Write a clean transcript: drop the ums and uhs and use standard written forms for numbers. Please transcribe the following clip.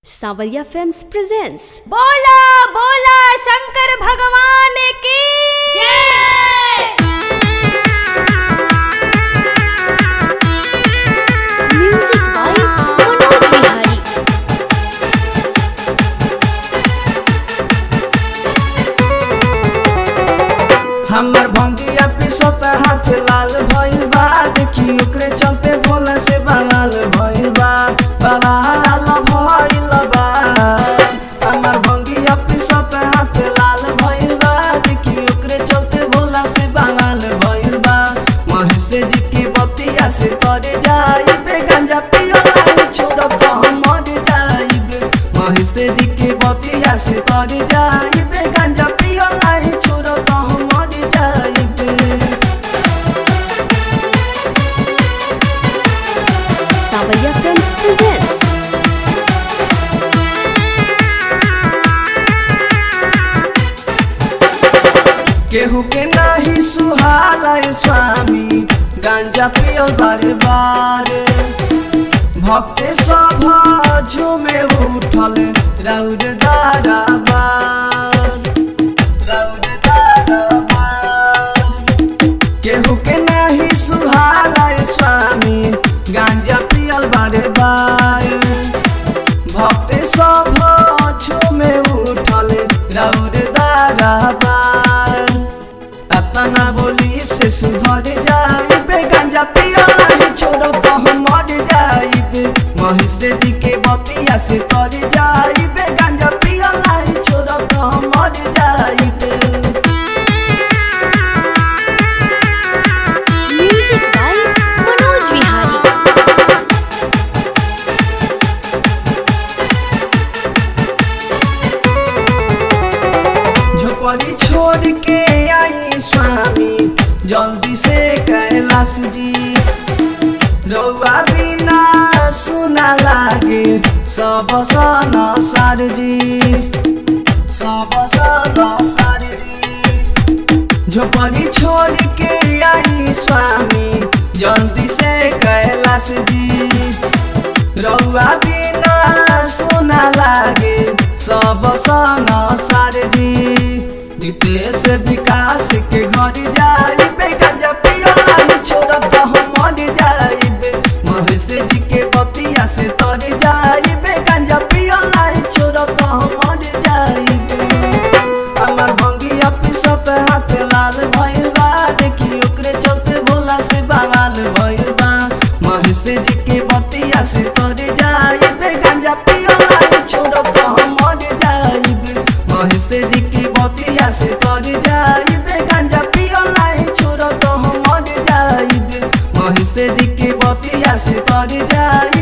सावरिया films presents बोला बोला शंकर भगवान की जय। Music by Manoj Bihari. हमर भंगिया पिसत हाथ लाल भइल बा, देखी ओकरे चलते भोला से बवाल भइल बा, बवाल भइल बा। हमर भंगिया पिसत हाथ लाल भइल बा, देखी ओकरे चलते भोला से बवाल भइल बा। महेश जी की बतिया से तर जाइबे, गांजा पियो नहीं छोड़ब तो हम मर जाइबे। महेश जी की बतिया से तर जाइबे, गांजा पियो नहीं छोड़ब तो हम मर जाइबे। सावरिया फिल्म्स प्रेजेंट्स केहू के नाही सुहाला स्वामी, गांजा पियो बारे बारे। भक्त सब झूमे उठल रौद दाराबार, रौद दाराबार। केहू के नाही सुहाला स्वामी, गांजा पियल बारे बारे। भक्त सब झूमे उठल रौद दाराबार। अतना बोली से सुधर जाइबे, गांजा पियो नहीं छोड़ो तो हम मर जाइबे। महेश जी के बतिया से तर जाइबे, गांजा पियो नहीं छोड़ो तो हम मर जाइबे। Music by Manoj Bihari. झोपड़ी छोड़ के आई स्वामी, जल्दी से कैलाश जी। रउआ बिना सुना लागे सब संसार जी, सब संसार जी। झोपड़ी छोड़ के आई स्वामी, जल्दी से कैलाश जी। रउआ बिना सुना लागे सब संसार जी। रितेश विकास के घर जाइबे, गांजा पियो नहीं छोड़ब तो हम मर जाइबे। महेश जी के बतिया से तर जाइबे, गांजा पियो नहीं छोड़ब तो हम मर जाइबे। हमर भंगिया पिसत हाथ लाल भइल बा, देखी ओकरे चलते भोला से बवाल भइल बा। महेश जी के बतिया से तर जाइबे, गांजा पियो नहीं छोड़ब तो हम मर जाइबे। महेश जी की बतिया से तर जाइबे, गांजा पियो नहीं छोड़ब तो हम मर जाइबे। महेश जी की बतिया से तर जाइबे।